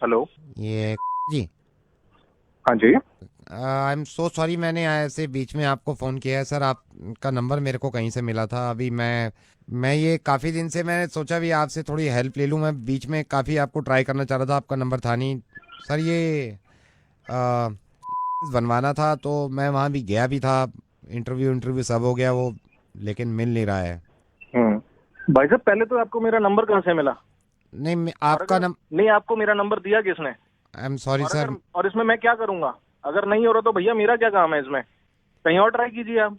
Hello. ये जी। हाँ जी। I am so sorry, मैंने ऐसे बीच में आपको फ़ोन किया है सर। आपका नंबर मेरे को कहीं से मिला था। अभी मैं ये काफ़ी दिन से मैंने सोचा भी आपसे थोड़ी हेल्प ले लूँ। मैं बीच में काफ़ी आपको ट्राई करना चाह रहा था, आपका नंबर था नहीं सर। ये आ, बनवाना था तो मैं वहाँ भी गया भी था। इंटरव्यू इंटरव्यू सब हो गया वो, लेकिन मिल नहीं रहा है। भाई साहब, पहले तो आपको मेरा नंबर कहाँ से मिला? नहीं और आपका अगर नम नहीं, आपको मेरा नंबर दिया किसने? आई एम सॉरी और सर। अगर और इसमें मैं क्या करूंगा? अगर नहीं हो रहा तो भैया मेरा क्या काम है इसमें? कहीं और ट्राई कीजिए आप।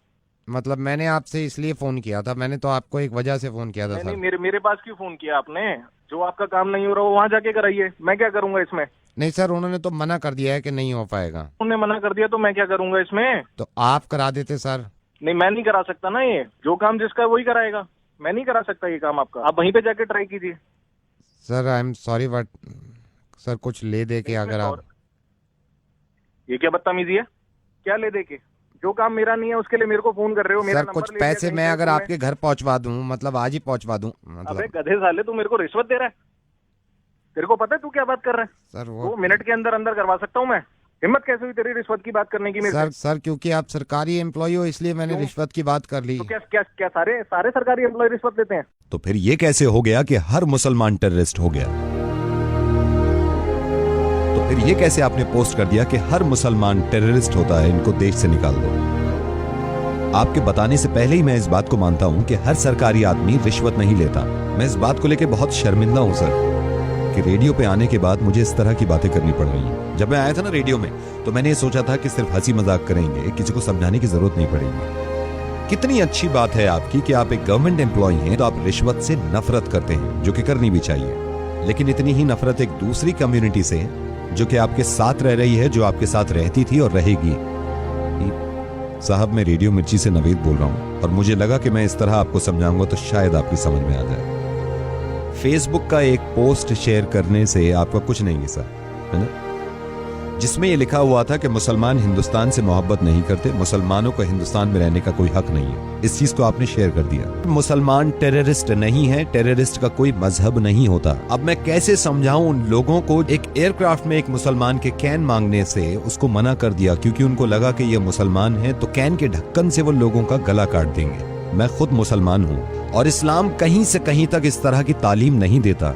मतलब मैंने आपसे इसलिए फ़ोन किया था, मैंने तो आपको एक वजह से फ़ोन किया था नहीं नहीं, सर। मेरे मेरे पास क्यों फोन किया आपने? जो आपका काम नहीं हो रहा वो वहां जाके कराइए, मैं क्या करूंगा इसमें? नहीं सर, उन्होंने तो मना कर दिया है कि नहीं हो पाएगा। उन्होंने मना कर दिया तो मैं क्या करूंगा इसमें? तो आप करा देते सर। नहीं, मैं नहीं करा सकता ना। ये जो काम जिसका है वही कराएगा। मैं नहीं करा सकता ये काम आपका। आप वहीं पे जाके ट्राई कीजिए। Sir I am sorry but sir कुछ ले दे के नहीं, इसमें अगर आप। सॉरी? ये क्या बदतमीजी है? क्या ले दे के? जो काम मेरा नहीं है उसके लिए मेरे को फोन कर रहे हो? मेरा सर कुछ नंबर ले लिया पैसे कहीं मैं से अगर तुमने? आपके घर पहुंचवा दूं, मतलब आज ही पहुंचवा दूं अबे मतलब। गधे साले, तू मेरे को रिश्वत दे रहा है? तेरे को पता है तू क्या बात कर रहा है? सर वो 2 मिनट के अंदर अंदर करवा सकता हूँ मैं। हिम्मत कैसे हुई तेरी रिश्वत की बात करने की मेरे से? सर क्योंकि आप सरकारी एम्प्लॉय हो इसलिए मैंने क्यों? रिश्वत की बात कर ली। तो क्या क्या क्या सारे सारे सरकारी एम्प्लॉय रिश्वत लेते हैं? तो फिर ये कैसे हो गया कि हर मुसलमान टेररिस्ट हो गया? तो फिर ये कैसे आपने पोस्ट कर दिया कि हर मुसलमान टेररिस्ट होता है, इनको देश से निकाल दो? आपके बताने से पहले ही मैं इस बात को मानता हूं कि हर सरकारी आदमी रिश्वत नहीं लेता। मैं इस बात को लेकर बहुत शर्मिंदा हूं सर, कि रेडियो पे आने के बाद मुझे इस तरह की बातें करनी पड़ रही हैं। जब मैं आया था ना रेडियो में, तो मैंने ये सोचा था कि सिर्फ हंसी मजाक करेंगे, किसी को समझाने की जरूरत नहीं पड़ेगी। कितनी अच्छी बात है आपकी कि आप एक गवर्नमेंट एम्प्लॉय हैं तो आप रिश्वत से नफरत करते हैं, जो कि करनी भी चाहिए। लेकिन इतनी ही नफरत एक दूसरी कम्युनिटी से, जो कि आपके साथ रह रही है, जो आपके साथ रहती थी और रहेगी। साहब, मैं रेडियो मिर्ची से नवीद बोल रहा हूं, और मुझे लगा कि मैं इस तरह आपको समझाऊंगा तो शायद आपकी समझ में आ जाए। फेसबुक का एक पोस्ट शेयर करने से आपका कुछ नहीं है सर, है ना, जिसमें यह लिखा हुआ था कि मुसलमान हिंदुस्तान से मोहब्बत नहीं करते, मुसलमानों को हिंदुस्तान में रहने का कोई हक नहीं है। इस चीज को आपने शेयर कर दिया। मुसलमान टेररिस्ट नहीं है, टेररिस्ट का कोई मजहब नहीं होता। अब मैं कैसे समझाऊं उन लोगों को? एक एयरक्राफ्ट में एक मुसलमान के कैन मांगने से उसको मना कर दिया क्योंकि उनको लगा कि ये मुसलमान है, तो कैन के ढक्कन से वो लोगों का गला काट देंगे। मैं खुद मुसलमान हूं और इस्लाम कहीं से कहीं तक इस तरह की तालीम नहीं देता।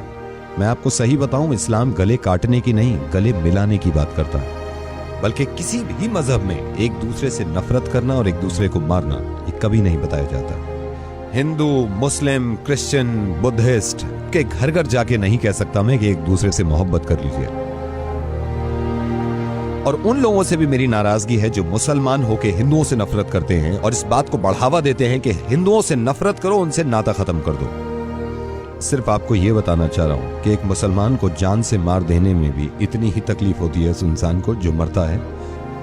मैं आपको सही बताऊं, इस्लाम गले काटने की नहीं, गले मिलाने की बात करता है। बल्कि किसी भी मजहब में एक दूसरे से नफरत करना और एक दूसरे को मारना ये कभी नहीं बताया जाता। हिंदू, मुस्लिम, क्रिश्चियन, बुद्धिस्ट के घर घर जाके नहीं कह सकता मैं कि एक दूसरे से मोहब्बत कर लीजिए। और उन लोगों से भी मेरी नाराजगी है जो मुसलमान होके हिंदुओं से नफरत करते हैं और इस बात को बढ़ावा देते हैं कि हिंदुओं से नफरत करो, उनसे नाता खत्म कर दो। सिर्फ आपको यह बताना चाह रहा हूं कि एक मुसलमान को जान से मार देने में भी इतनी ही तकलीफ होती है इस इंसान को जो मरता है,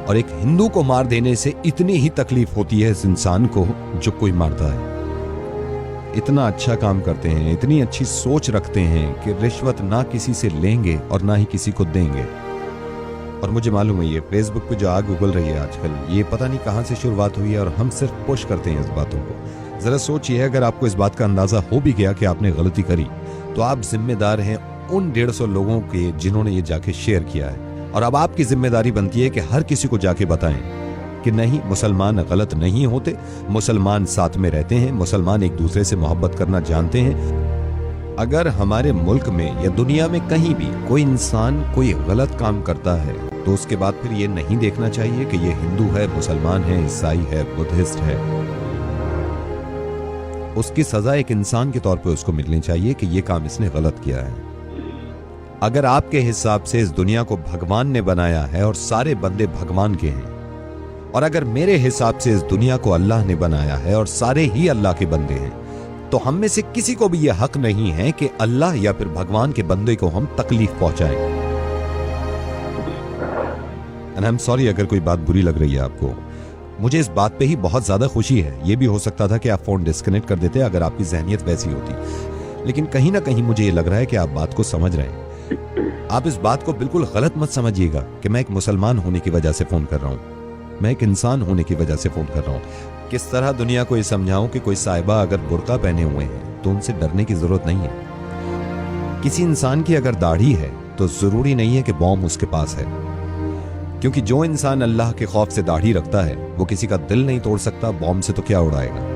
और एक हिंदू को मार देने से इतनी ही तकलीफ होती है इस इंसान को जो कोई मारता है। इतना अच्छा काम करते हैं, इतनी अच्छी सोच रखते हैं कि रिश्वत ना किसी से लेंगे और ना ही किसी को देंगे। और मुझे मालूम है ये फेसबुक पे जो आग उगल रही है आजकल, ये पता नहीं कहां से शुरुआत हुई है और हम सिर्फ पुश करते हैं इस बातों को। जरा सोचिए, अगर आपको इस बात का अंदाजा हो भी गया कि आपने गलती करी, तो आप जिम्मेदार हैं उन 150 लोगों के जिन्होंने ये जाके शेयर किया है। और अब आपकी जिम्मेदारी बनती है कि हर किसी को जाके बताएं कि नहीं, मुसलमान गलत नहीं होते, मुसलमान साथ में रहते हैं, मुसलमान एक दूसरे से मोहब्बत करना जानते हैं। अगर हमारे मुल्क में या दुनिया में कहीं भी कोई इंसान कोई गलत काम करता है तो उसके बाद फिर ये नहीं देखना चाहिए कि ये हिंदू है, मुसलमान है, ईसाई है, बुद्धिस्ट है। उसकी सजा एक इंसान के तौर पे उसको मिलनी चाहिए कि ये काम इसने गलत किया है। अगर आपके हिसाब से इस दुनिया को भगवान ने बनाया है और सारे बंदे भगवान के हैं, और अगर मेरे हिसाब से इस दुनिया को अल्लाह ने बनाया है और सारे ही अल्लाह के बंदे हैं, तो हम में से किसी को भी यह हक नहीं है कि अल्लाह या फिर भगवान के बंदे को हम तकलीफ पहुंचाएं। एंड आई एम सॉरी अगर कोई बात बुरी लग रही है आपको। मुझे इस बात पे ही बहुत ज्यादा खुशी है। यह भी हो सकता था कि आप फोन डिस्कनेक्ट कर देते अगर आपकी जहनियत वैसी होती, लेकिन कहीं ना कहीं मुझे ये लग रहा है कि आप बात को समझ रहे हैं। आप इस बात को बिल्कुल गलत मत समझिएगा कि मैं एक मुसलमान होने की वजह से फोन कर रहा हूं। मैं एक इंसान होने की वजह से फोन कर रहा हूं। किस तरह दुनिया को ये समझाऊं कि कोई साहिबा अगर बुर्का पहने हुए हैं तो उनसे डरने की जरूरत नहीं है। किसी इंसान की अगर दाढ़ी है तो जरूरी नहीं है कि बॉम्ब उसके पास है, क्योंकि जो इंसान अल्लाह के खौफ से दाढ़ी रखता है वो किसी का दिल नहीं तोड़ सकता, बॉम्ब से तो क्या उड़ाएगा।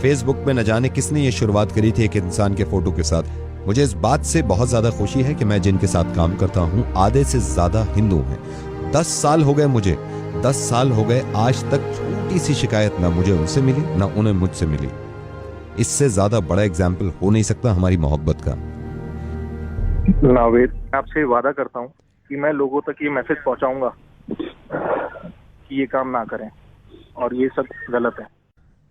फेसबुक में न जाने किसने ये शुरुआत करी थी एक इंसान के फोटो के साथ। मुझे इस बात से बहुत ज्यादा खुशी है कि मैं जिनके साथ काम करता हूं आधे से ज्यादा हिंदू हैं। 10 साल हो गए मुझे, 10 साल हो गए, आज तक छोटी सी शिकायत ना मुझे उनसे मिली ना उन्हें मुझसे मिली। इससे ज्यादा बड़ा एग्जाम्पल हो नहीं सकता हमारी मोहब्बत का। नावेद, आपसे वादा करता हूँ कि मैं लोगों तक ये मैसेज पहुंचाऊंगा कि ये काम ना करें और ये सब गलत है।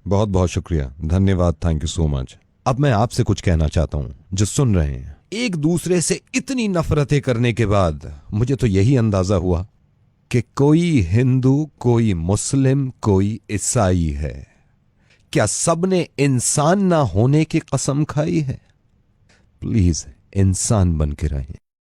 बहुत बहुत शुक्रिया, धन्यवाद, थैंक यू सो मच। अब मैं आपसे कुछ कहना चाहता हूं जो सुन रहे हैं। एक दूसरे से इतनी नफरतें करने के बाद मुझे तो यही अंदाजा हुआ कि कोई हिंदू, कोई मुस्लिम, कोई ईसाई है। क्या सबने इंसान ना होने की कसम खाई है? प्लीज इंसान बन के रहें।